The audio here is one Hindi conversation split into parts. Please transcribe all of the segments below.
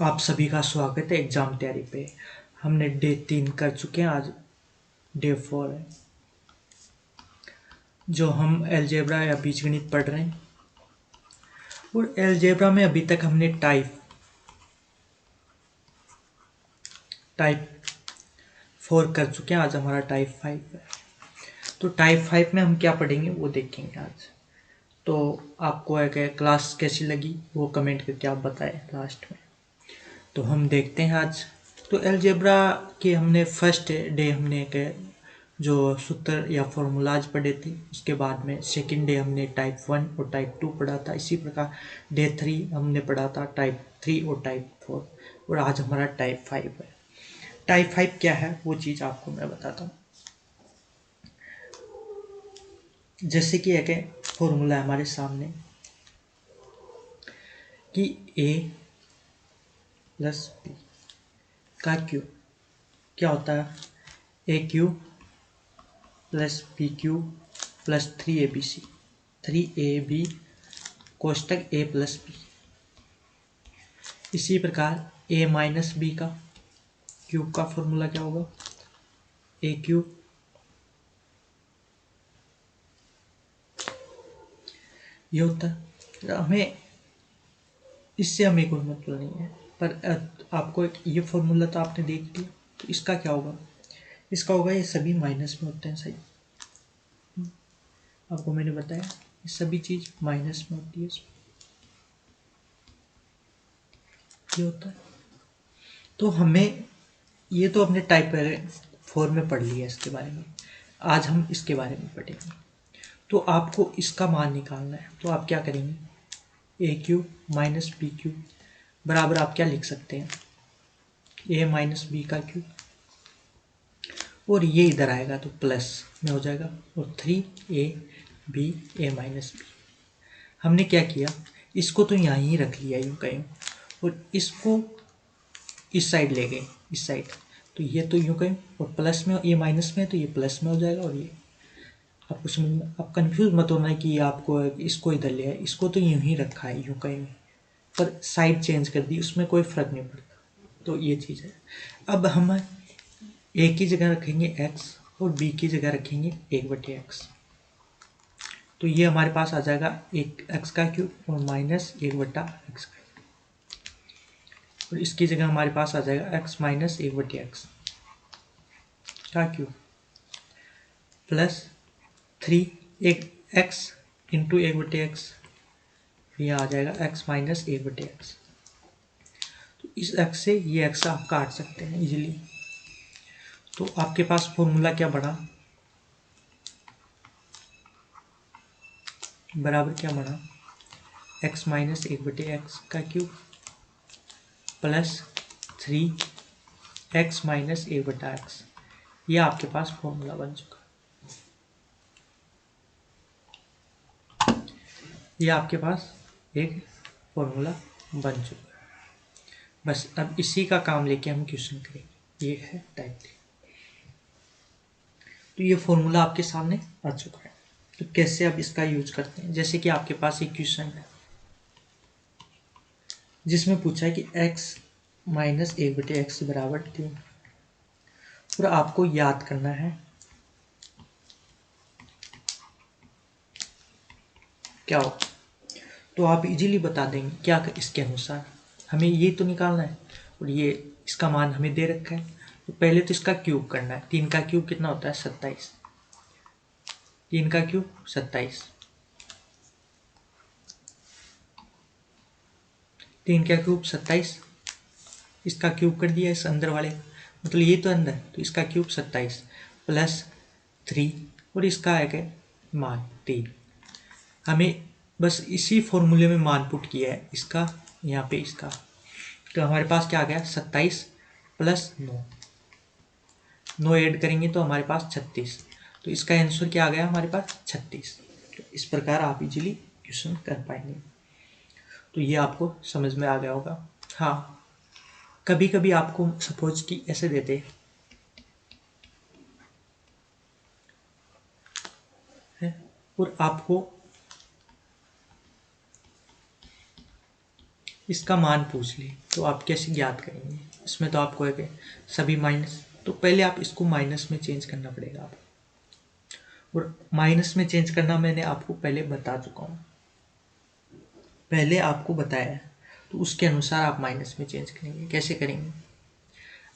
आप सभी का स्वागत है एग्जाम तैयारी पे। हमने डे 3 कर चुके हैं, आज डे 4 है। जो हम अलजेब्रा या बीजगणित पढ़ रहे हैं, और अलजेब्रा में अभी तक हमने टाइप 4 कर चुके हैं। आज हमारा टाइप 5 है। तो टाइप 5 में हम क्या पढ़ेंगे वो देखेंगे आज। तो आपको एक क्लास कैसी लगी वो कमेंट करके आप बताएं लास्ट में। तो हम देखते हैं आज। तो अलजेब्रा के हमने फर्स्ट डे हमने एक जो सूत्र या फॉर्मूलाज पढ़े थे, उसके बाद में सेकंड डे हमने टाइप 1 और टाइप 2 पढ़ा था। इसी प्रकार डे 3 हमने पढ़ा था टाइप 3 और टाइप 4, और आज हमारा टाइप 5 है। टाइप 5 क्या है वो चीज़ आपको मैं बताता हूँ। जैसे कि एक फॉर्मूला है हमारे सामने कि a प्लस बी का क्यूब क्या होता है, A cube plus B cube plus 3abc, 3ab कोष्टक a प्लस बी। इसी प्रकार a माइनस बी का क्यूब का फॉर्मूला क्या होगा, ए क्यूब ये होता है। हमें इससे हमें कोई मतलब नहीं है, पर आपको एक ये फॉर्मूला तो आपने देख लिया। तो इसका क्या होगा, इसका होगा ये सभी माइनस में होते हैं। सही, आपको मैंने बताया ये सभी चीज़ माइनस में होती है। ये होता है। तो हमें ये तो अपने टाइप 4 में पढ़ लिया इसके बारे में। आज हम इसके बारे में पढ़ेंगे। तो आपको इसका मान निकालना है। तो आप क्या करेंगे, ए क्यूब माइनस बी क्यूब बराबर आप क्या लिख सकते हैं, ए माइनस बी का क्यूब, और ये इधर आएगा तो प्लस में हो जाएगा, और 3ab ए माइनस बी। हमने क्या किया, इसको तो यहाँ ही रख लिया यूँ कहीं, और इसको इस साइड ले गए, इस साइड। तो ये तो यूँ कहीं, और प्लस में, ये माइनस में है तो ये प्लस में हो जाएगा। और ये आपको समझ में, आप कंफ्यूज मत होना है कि आपको इसको इधर ले आए, इसको तो यूँ ही रखा है यूँ कहीं, पर साइड चेंज कर दी, उसमें कोई फर्क नहीं पड़ता। तो ये चीज़ है। अब हम ए की जगह रखेंगे x और b की जगह रखेंगे 1/x। तो ये हमारे पास आ जाएगा एक x का क्यूब और माइनस 1/x का, और इसकी जगह हमारे पास आ जाएगा x माइनस 1/x का क्यूब प्लस 3 एक x इंटू 1/x, यह आ जाएगा x माइनस 1/x। तो इस x से ये x आप काट सकते हैं इजीली। तो आपके पास फॉर्मूला क्या बना, बराबर क्या बना, x माइनस 1/x का cube plus 3x minus 1/x। ये आपके पास फॉर्मूला बन चुका। ये आपके पास एक फॉर्मूला बन चुका है। बस अब इसी का काम लेके हम क्वेश्चन करेंगे। ये है टाइप 3। तो ये फॉर्मूला आपके सामने आ चुका है। तो कैसे आप इसका यूज करते हैं, जैसे कि आपके पास एक क्वेश्चन है जिसमें पूछा है कि x माइनस 1/x बराबर 3, और आपको याद करना है क्या हो। तो आप इजीली बता देंगे क्या इसके अनुसार। हमें ये तो निकालना है, और ये इसका मान हमें दे रखा है। तो पहले तो इसका क्यूब करना है। 3 का क्यूब कितना होता है, 27। 3 का क्यूब 27, 3 का क्यूब 27। इसका क्यूब कर दिया इस अंदर वाले, मतलब ये तो अंदर, तो इसका क्यूब 27 प्लस 3, और इसका है मान 3। हमें बस इसी फॉर्मूले में मान पुट किया है इसका, यहाँ पे इसका। तो हमारे पास क्या आ गया, 27 प्लस 9 ऐड करेंगे तो हमारे पास 36। तो इसका आंसर क्या आ गया हमारे पास, 36। तो इस प्रकार आप इजीली क्वेश्चन कर पाएंगे। तो ये आपको समझ में आ गया होगा। हाँ, कभी कभी आपको सपोज कि ऐसे देते हैं और आपको इसका मान पूछ ले तो आप कैसे ज्ञात करेंगे? इसमें तो आपको है कि सभी माइनस, तो पहले आप इसको माइनस में चेंज करना पड़ेगा आपको, और माइनस में चेंज करना मैंने आपको पहले बता चुका हूँ, पहले आपको बताया है, तो उसके अनुसार आप माइनस में चेंज करेंगे। कैसे करेंगे?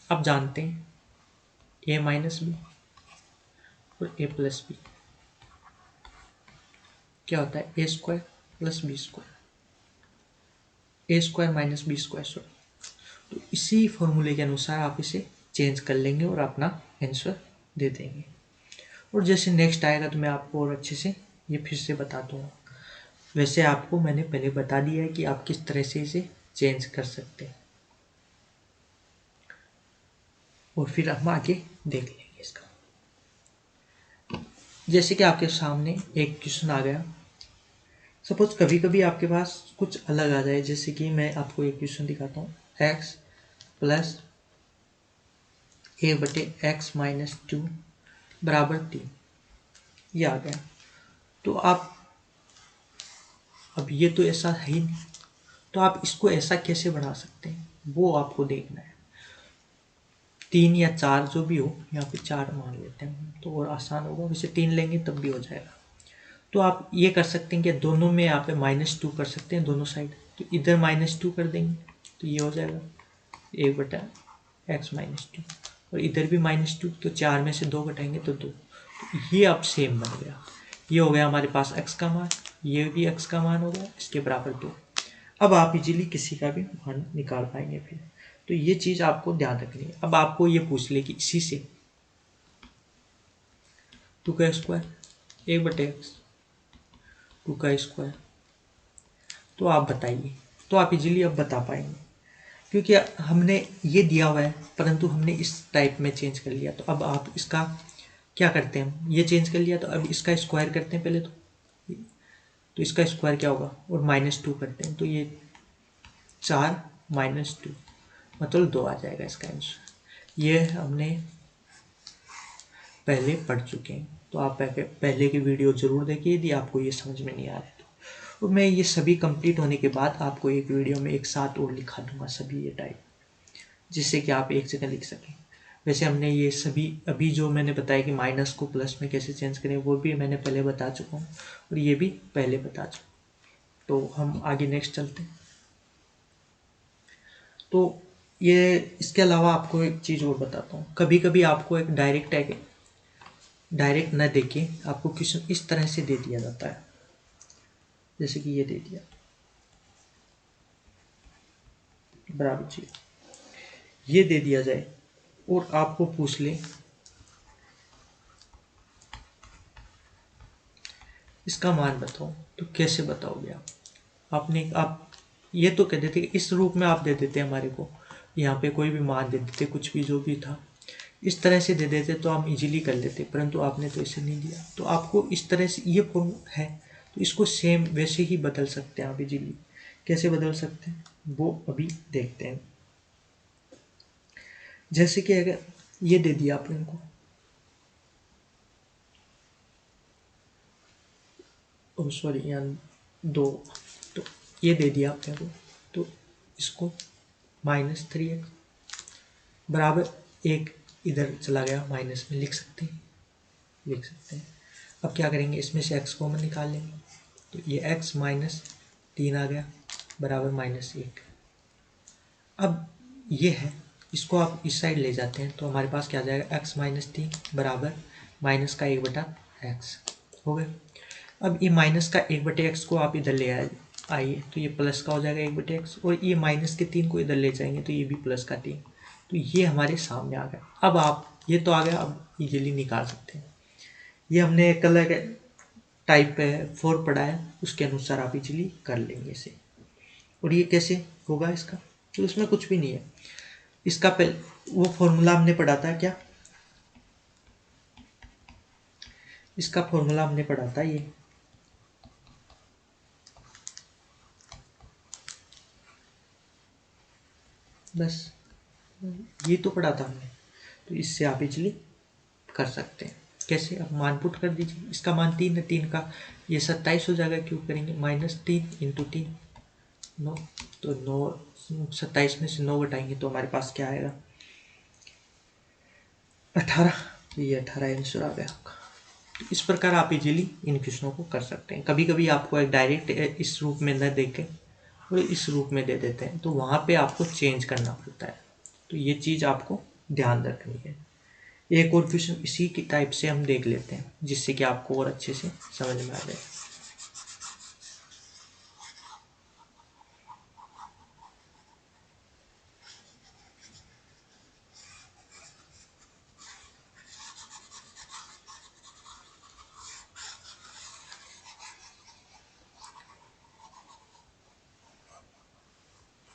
आप जानते हैं ए माइनस बी और ए प्लस बी क्या होता है? A square plus B square, A square minus B square, sorry. तो इसी फॉर्मूले के अनुसार आप इसे चेंज कर लेंगे और अपना आंसर दे देंगे। और जैसे नेक्स्ट आएगा तो मैं आपको और अच्छे से ये फिर से बता दूंगा। वैसे आपको मैंने पहले बता दिया है कि आप किस तरह से इसे चेंज कर सकते हैं, और फिर हम आगे देख लेंगे इसका। जैसे कि आपके सामने एक क्वेश्चन आ गया, सपोज कभी कभी आपके पास कुछ अलग आ जाए, जैसे कि मैं आपको एक क्वेश्चन दिखाता हूँ, एक्स प्लस ए बटे एक्स माइनस 2 बराबर 3, ये आ गया। तो आप, अब ये तो ऐसा है ही नहीं, तो आप इसको ऐसा कैसे बना सकते हैं वो आपको देखना है। 3 या 4 जो भी हो, यहाँ पे 4 मान लेते हैं तो और आसान होगा, वैसे 3 लेंगे तब भी हो जाएगा। तो आप ये कर सकते हैं कि दोनों में यहाँ पे -2 कर सकते हैं, दोनों साइड। तो इधर -2 कर देंगे तो ये हो जाएगा 1 बटा एक्स माइनस 2, और इधर भी -2, तो 4 में से 2 घटाएंगे तो 2। तो ये अब सेम बन गया, ये हो गया हमारे पास x का मान, ये भी x का मान हो गया, इसके बराबर 2। अब आप इजीली किसी का भी मान निकाल पाएंगे फिर। तो ये चीज़ आपको ध्यान रखनी है। अब आपको ये पूछ ले कि इसी से 2 का स्क्वायर 1 बटे एक्स, 2 का स्क्वायर, तो आप बताइए, तो आप इजीली अब बता पाएंगे, क्योंकि हमने ये दिया हुआ है परंतु हमने इस टाइप में चेंज कर लिया। तो अब आप इसका क्या करते हैं, ये चेंज कर लिया तो अब इसका स्क्वायर करते हैं पहले, तो इसका स्क्वायर क्या होगा, और -2 करते हैं तो ये 4 -2 मतलब 2 आ जाएगा इसका आंसर। ये हमने पहले पढ़ चुके हैं, तो आप पहले की वीडियो ज़रूर देखिए यदि आपको ये समझ में नहीं आ रहा है तो। और मैं ये सभी कंप्लीट होने के बाद आपको एक वीडियो में एक साथ और लिखा दूंगा सभी ये टाइप, जिससे कि आप एक जगह लिख सकें। वैसे हमने ये सभी अभी जो मैंने बताया कि माइनस को प्लस में कैसे चेंज करें वो भी मैंने पहले बता चुका हूँ, और ये भी पहले बता चुका हूँ। तो हम आगे नेक्स्ट चलते हैं। तो ये इसके अलावा आपको एक चीज़ और बताता हूँ, कभी कभी आपको एक डायरेक्ट न देके आपको क्वेश्चन इस तरह से दे दिया जाता है, जैसे कि ये दे दिया बराबर जी, ये दे दिया जाए और आपको पूछ ले इसका मान बताओ, तो कैसे बताओगे आप ये तो कह देते कि इस रूप में आप दे देते हमारे को, यहाँ पे कोई भी मान दे देते, कुछ भी जो भी था इस तरह से दे देते तो हम इजीली कर लेते, परंतु आपने तो इसे नहीं दिया। तो आपको इस तरह से ये फॉर्म है, तो इसको सेम वैसे ही बदल सकते हैं आप इजीली। कैसे बदल सकते हैं वो अभी देखते हैं। जैसे कि अगर ये दे दिया आपने इनको, ओ सॉरी यहाँ 2, तो ये दे दिया आपने को, तो इसको -3x बराबर 1 इधर चला गया माइनस में, लिख सकते हैं। अब क्या करेंगे, इसमें से x कॉमन निकाल लेंगे, तो ये x -3 आ गया बराबर -1। अब ये है, इसको आप इस साइड ले जाते हैं तो हमारे पास क्या आ जाएगा, x -3 बराबर माइनस का 1 बटा एक्स हो गया। अब ये माइनस का 1 बटे एक्स को आप इधर ले आइए तो ये प्लस का हो जाएगा 1 बटे एक्स, और ये माइनस के 3 को इधर ले जाएंगे तो ये भी प्लस का 3, तो ये हमारे सामने आ गया। अब आप ये तो आ गया, अब इजीली निकाल सकते हैं। ये हमने कल टाइप 4 पढ़ा है, उसके अनुसार आप इजीली कर लेंगे इसे। और ये कैसे होगा इसका, तो इसमें कुछ भी नहीं है। इसका पहले वो फॉर्मूला हमने पढ़ा था क्या, इसका फॉर्मूला हमने पढ़ा था ये, बस ये तो पढ़ा था हमने, तो इससे आप इजीली कर सकते हैं। कैसे, अब मान पुट कर दीजिए, इसका मान 3 है, 3 का ये 27 हो जाएगा, क्यों करेंगे, -3 × 3 9, तो 9 27 में से 9 घटाएंगे तो हमारे पास क्या आएगा, 18। ये 18 आंसर आ गया आपका। तो इस प्रकार आप इजीली इन क्वेश्चनों को कर सकते हैं। कभी कभी आपको एक डायरेक्ट इस रूप में न दे के वो इस रूप में दे देते हैं, तो वहाँ पे आपको चेंज करना पड़ता है। तो ये चीज़ आपको ध्यान रखनी है। एक और क्वेश्चन इसी की टाइप से हम देख लेते हैं, जिससे कि आपको और अच्छे से समझ में आ जाए।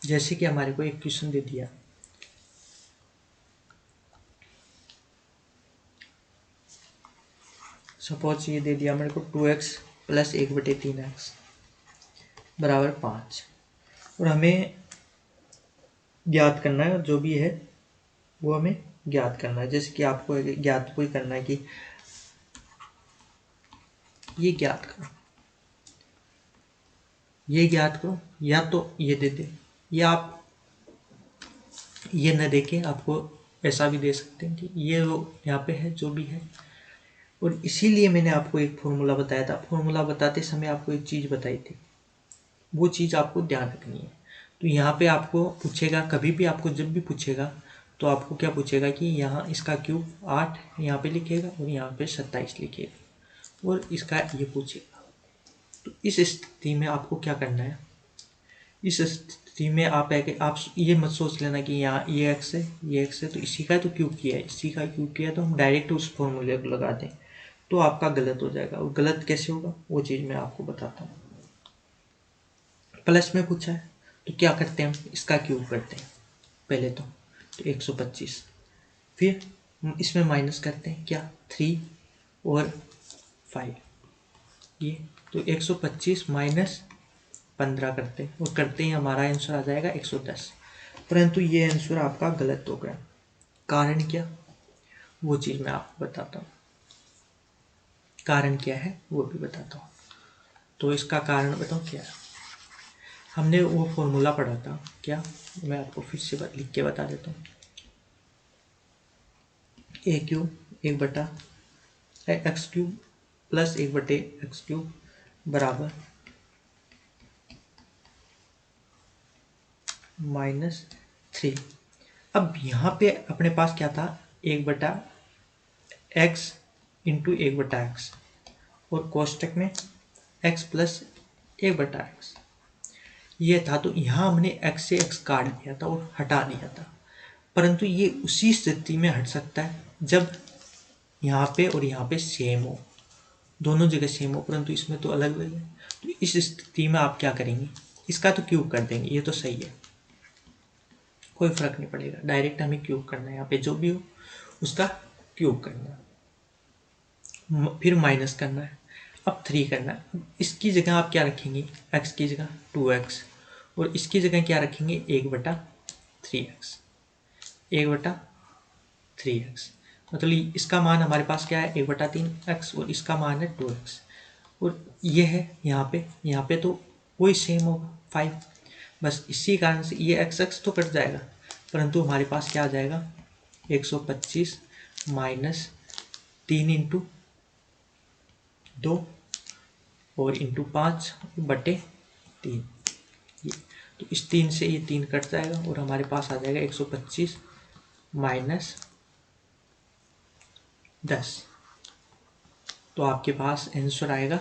जैसे कि हमारे को एक क्वेश्चन दे दिया, सपोज ये दे दिया मेरे को 2x प्लस 1/3x बराबर 5, और हमें ज्ञात करना है, जो भी है वो हमें ज्ञात करना है। जैसे कि आपको ज्ञात कोई करना है कि ये ज्ञात करो, ये ज्ञात करो, या तो ये दे दे, या आप ये न देके आपको ऐसा भी दे सकते हैं कि ये वो यहाँ पे है जो भी है। और इसीलिए मैंने आपको एक फॉर्मूला बताया था। फॉर्मूला बताते समय आपको एक चीज़ बताई थी, वो चीज़ आपको ध्यान रखनी है। तो यहाँ पे आपको पूछेगा, कभी भी आपको जब भी पूछेगा तो आपको क्या पूछेगा कि यहाँ इसका क्यूब 8 यहाँ पे लिखेगा और यहाँ पे 27 लिखेगा, और इसका ये पूछेगा। तो इस स्थिति में आपको क्या करना है, इस स्थिति में आप ये मत सोच लेना कि यहाँ ये एक्स है, ये एक्स है, तो इसी का तो क्यूब किया है, इसी का क्यूब किया है, तो हम डायरेक्ट उस फॉर्मूले को लगा दें तो आपका गलत हो जाएगा। और गलत कैसे होगा वो चीज़ मैं आपको बताता हूँ। प्लस में पूछा है तो क्या करते हैं, हम इसका क्यूब करते हैं पहले तो 125, फिर हम इसमें माइनस करते हैं क्या, 3 और 5, ये तो 125 माइनस 15 करते हैं, और करते ही हमारा आंसर आ जाएगा 110। परंतु ये आंसर आपका गलत हो गया। कारण क्या, वो चीज़ मैं आपको बताता हूँ। कारण क्या है वो भी बताता हूँ। तो इसका कारण बताऊँ क्या है, हमने वो फॉर्मूला पढ़ा था क्या, मैं आपको फिर से लिख के बता देता हूँ। ए क्यूब 1/x³ प्लस 1/x³ बराबर -3। अब यहाँ पे अपने पास क्या था, 1/x इंटू 1/x, और कोष्टक में x प्लस 1/x ये था। तो यहाँ हमने x से x काट दिया था और हटा दिया था। परंतु ये उसी स्थिति में हट सकता है जब यहाँ पे और यहाँ पे सेम हो, दोनों जगह सेम हो, परंतु इसमें तो अलग अलग है। तो इस स्थिति में आप क्या करेंगे, इसका तो क्यूब कर देंगे, ये तो सही है, कोई फर्क नहीं पड़ेगा। डायरेक्ट हमें क्यूब करना है, यहाँ पे जो भी हो उसका क्यूब करना है, फिर माइनस करना है, अब 3 करना है। इसकी जगह आप क्या रखेंगे, x की जगह 2x, और इसकी जगह क्या रखेंगे 1/3x, 1/3x। मतलब इसका मान हमारे पास क्या है 1/3x, और इसका मान है 2x, और ये है यहाँ पे तो वही सेम होगा 5। बस इसी कारण से ये x तो कट जाएगा, परंतु हमारे पास क्या आ जाएगा 125 माइनस 3 इंटू 2 और इंटू 5/3। ये तो इस 3 से ये 3 कट जाएगा और हमारे पास आ जाएगा 125 माइनस 10। तो आपके पास आंसर आएगा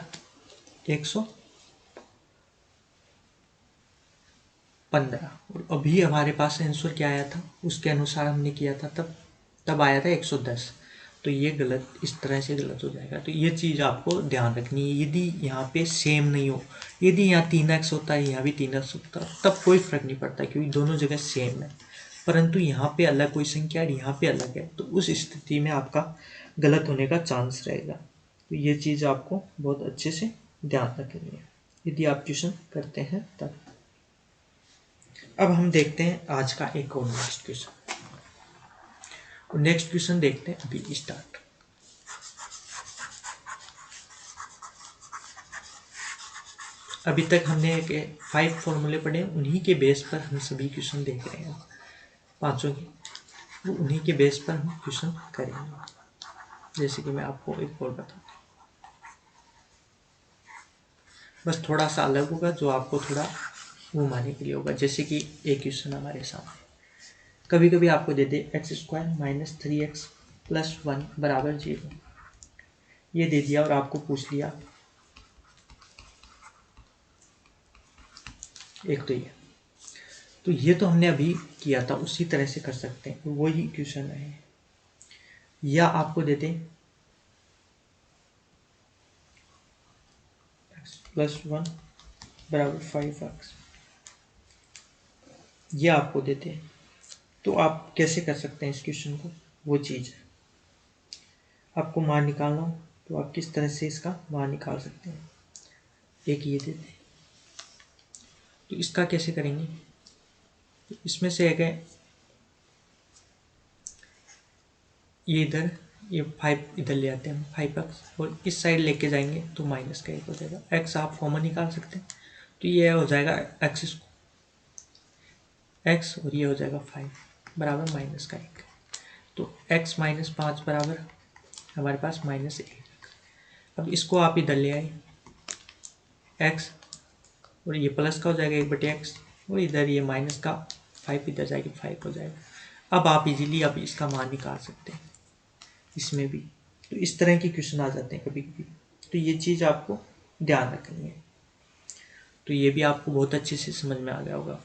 115। और अभी हमारे पास आंसर क्या आया था, उसके अनुसार हमने किया था, तब आया था 110। तो ये गलत, इस तरह से गलत हो जाएगा। तो ये चीज़ आपको ध्यान रखनी है। यदि यहाँ पे सेम नहीं हो, यदि यहाँ 3x होता है, यहाँ भी 3x होता है, तब कोई फर्क नहीं पड़ता क्योंकि दोनों जगह सेम है। परंतु यहाँ पे अलग कोई संख्या है, यहाँ पे अलग है, तो उस स्थिति में आपका गलत होने का चांस रहेगा। तो ये चीज़ आपको बहुत अच्छे से ध्यान रखनी है यदि आप ट्यूशन करते हैं तब। अब हम देखते हैं आज का एक और नेक्स्ट क्वेश्चन, और नेक्स्ट क्वेश्चन देखते हैं अभी स्टार्ट। अभी तक हमने 5 फॉर्मूले पढ़े, उन्हीं के बेस पर हम सभी क्वेश्चन देख रहे हैं, पांचों के, वो उन्हीं के बेस पर हम क्वेश्चन करेंगे। जैसे कि मैं आपको एक और बताता हूँ, बस थोड़ा सा अलग होगा, जो आपको थोड़ा घुमाने के लिए होगा। जैसे कि एक क्वेश्चन हमारे सामने कभी कभी आपको दे दे x² माइनस 3x प्लस 1 बराबर 0, ये दे दिया और आपको पूछ लिया एक, तो ये तो हमने अभी किया था, उसी तरह से कर सकते हैं, वही क्वेश्चन है। या आपको देते x प्लस 1 बराबर 5x, ये आपको देते हैं, तो आप कैसे कर सकते हैं इस क्वेश्चन को, वो चीज़ है। आपको मान निकालना हो तो आप किस तरह से इसका मान निकाल सकते हैं। एक ये देते हैं, तो इसका कैसे करेंगे, तो इसमें से एक है ये इधर, ये 5 इधर ले आते हैं हम 5x, और इस साइड लेके जाएंगे तो माइनस का 1 हो जाएगा। x आप कॉमन निकाल सकते हैं, तो ये हो जाएगा x और ये हो जाएगा 5 बराबर माइनस का 1। तो x माइनस 5 बराबर हमारे पास -1। अब इसको आप इधर ले आए, x और ये प्लस का हो जाएगा 1/x, और इधर ये माइनस का 5 इधर जाएगी 5 हो जाएगा। अब आप इजीली अब इसका मान निकाल सकते हैं इसमें भी। तो इस तरह के क्वेश्चन आ जाते हैं कभी कभी, तो ये चीज़ आपको ध्यान रखनी है। तो ये भी आपको बहुत अच्छे से समझ में आ गया होगा।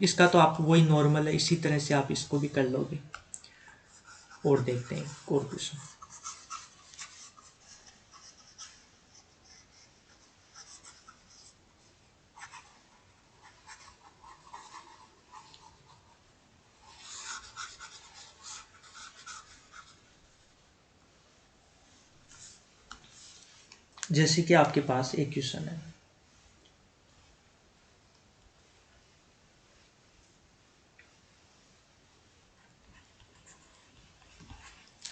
इसका तो आप वही नॉर्मल है, इसी तरह से आप इसको भी कर लोगे। और देखते हैं और क्वेश्चन, जैसे कि आपके पास एक क्वेश्चन है,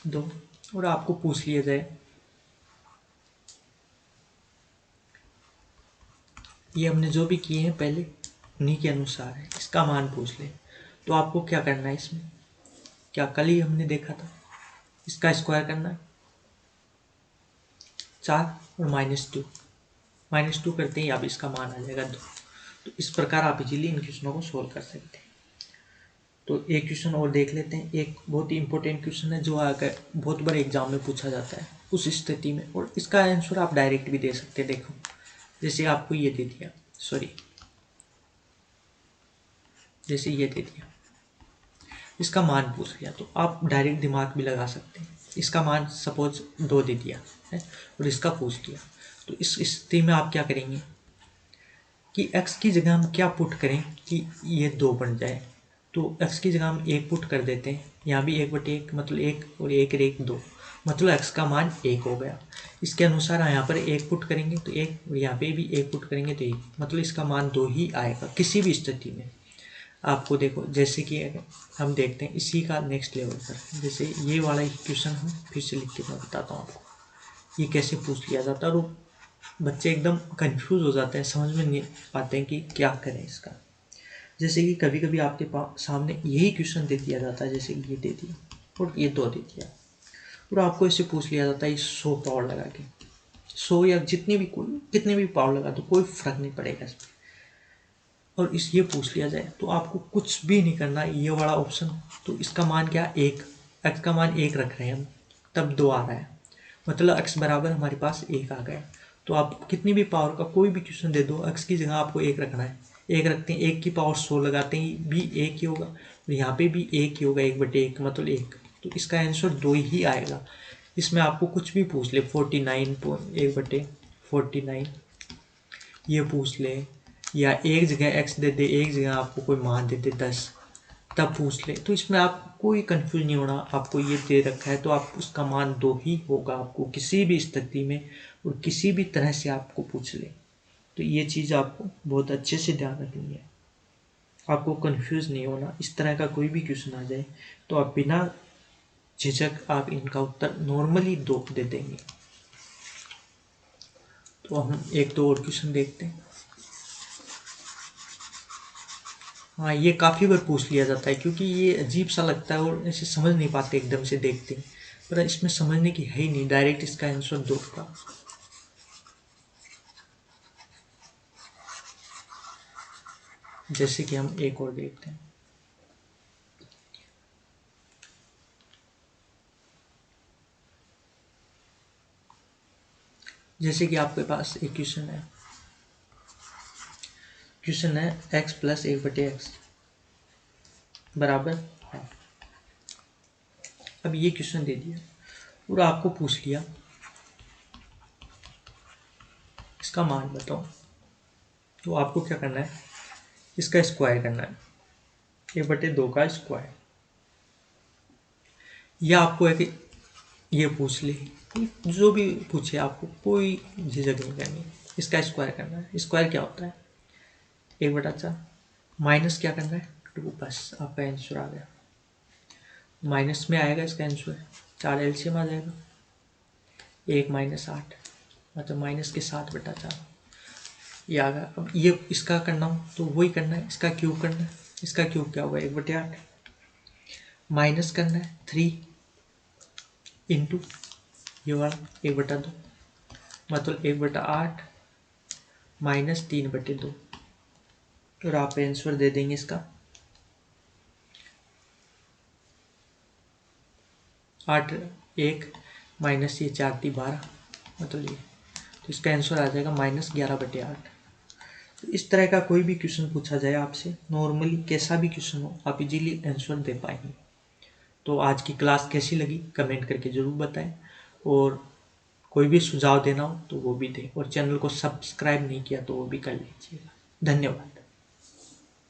दो, और आपको पूछ लिया जाए ये हमने जो भी किए हैं पहले उन्हीं के अनुसार है, इसका मान पूछ ले, तो आपको क्या करना है इसमें, क्या कल ही हमने देखा था, इसका स्क्वायर करना है 4 और -2 करते ही आप इसका मान आ जाएगा 2। तो इस प्रकार आप इजीली इन क्वेश्चनों को सोल्व कर सकते हैं। तो एक क्वेश्चन और देख लेते हैं, एक बहुत ही इंपॉर्टेंट क्वेश्चन है जो आकर बहुत बार एग्जाम में पूछा जाता है उस स्थिति में, और इसका आंसर आप डायरेक्ट भी दे सकते हैं। देखो जैसे आपको ये दे दिया, जैसे ये दे दिया, इसका मान पूछ लिया, तो आप डायरेक्ट दिमाग भी लगा सकते हैं। इसका मान सपोज 2 दे दिया है और इसका पूछ लिया, तो इस स्थिति में आप क्या करेंगे कि x की जगह हम क्या पुट करें कि ये 2 बन जाए। तो x की जगह हम 1 पुट कर देते हैं, यहाँ भी 1/1 मतलब 1 और 1 1 2, मतलब x का मान 1 हो गया। इसके अनुसार यहाँ पर 1 पुट करेंगे तो 1, और यहाँ पे भी 1 पुट करेंगे तो 1, मतलब इसका मान 2 ही आएगा किसी भी स्थिति में। आपको देखो जैसे कि हम देखते हैं इसी का नेक्स्ट लेवल पर, जैसे ये वाला क्वेश्चन हम फिर से लिख के मैं बताता हूँ आपको ये कैसे पूछ लिया जाता है, और बच्चे एकदम कंफ्यूज हो जाते हैं, समझ में नहीं पाते हैं कि क्या करें इसका। जैसे कि कभी कभी आपके सामने यही क्वेश्चन दे दिया जाता है, जैसे कि ये दे दिया और ये 2 दे दिया, और आपको इसे पूछ लिया जाता है 100 पावर लगा के, 100 या कितने भी पावर लगा दो कोई फर्क नहीं पड़ेगा इसमें, और ये पूछ लिया जाए तो आपको कुछ भी नहीं करना, ये वाला ऑप्शन, तो इसका मान क्या 1, x का मान 1 रख रहे हैं हम, तब 2 आ रहा है, मतलब x बराबर हमारे पास 1 आ गया। तो आप कितनी भी पावर का कोई भी क्वेश्चन दे दो, x की जगह आपको 1 रखना है, 1 रखते हैं, 1 की पावर 100 लगाते हैं भी 1 ही होगा, और यहाँ पे भी 1 ही होगा, 1/1 मतलब 1, तो इसका आंसर 2 ही आएगा। इसमें आपको कुछ भी पूछ ले 1/49 ये पूछ ले, या एक जगह x दे दे, एक जगह आपको कोई मान दे दे 10 तब पूछ ले, तो इसमें आप कोई कंफ्यूज नहीं होना। आपको ये दे रखा है तो आप उसका मान 2 ही होगा आपको किसी भी स्थिति में, और किसी भी तरह से आपको पूछ ले, तो ये चीज़ आपको बहुत अच्छे से ध्यान रखनी है। आपको कंफ्यूज नहीं होना, इस तरह का कोई भी क्वेश्चन आ जाए तो आप बिना झिझक आप इनका उत्तर नॉर्मली 2 दे देंगे। तो हम एक दो और क्वेश्चन देखते हैं। हाँ, ये काफ़ी बार पूछ लिया जाता है क्योंकि ये अजीब सा लगता है और ऐसे समझ नहीं पाते एकदम से देखते हैं, पर इसमें समझने की है ही नहीं, डायरेक्ट इसका आंसर दो का। जैसे कि हम एक और देखते हैं। जैसे कि आपके पास एक क्वेश्चन है x प्लस 1/x बराबर है। अब ये क्वेश्चन दे दिया और आपको पूछ लिया इसका मान बताओ, तो आपको क्या करना है, इसका स्क्वायर करना है, 1/2 का स्क्वायर। या आपको है कि ये पूछ ले, जो भी पूछे आपको कोई झिझक नहीं करनी, इसका स्क्वायर करना है। स्क्वायर क्या होता है, 1/4 माइनस क्या करना है 2, बस आपका आंसर आ गया। माइनस में आएगा इसका आंसर, 4 एलसीएम आ जाएगा, 1 - 8 मतलब माइनस के 7/4 ये आ गया। अब ये इसका करना हो तो वही करना है, इसका क्यूब करना है। इसका क्यूब क्या होगा 1/8, माइनस करना है 3 इंटू ये वाला 1/2 मतलब 1/8 माइनस 3/2 और आप आंसर दे देंगे इसका 8 1 माइनस ये 4 × 12 मतलब ये, तो इसका आंसर आ जाएगा -11/8। तो इस तरह का कोई भी क्वेश्चन पूछा जाए आपसे, नॉर्मली कैसा भी क्वेश्चन हो, आप इजीली आंसर दे पाएंगे। तो आज की क्लास कैसी लगी कमेंट करके ज़रूर बताएं, और कोई भी सुझाव देना हो तो वो भी दें, और चैनल को सब्सक्राइब नहीं किया तो वो भी कर लीजिएगा। धन्यवाद।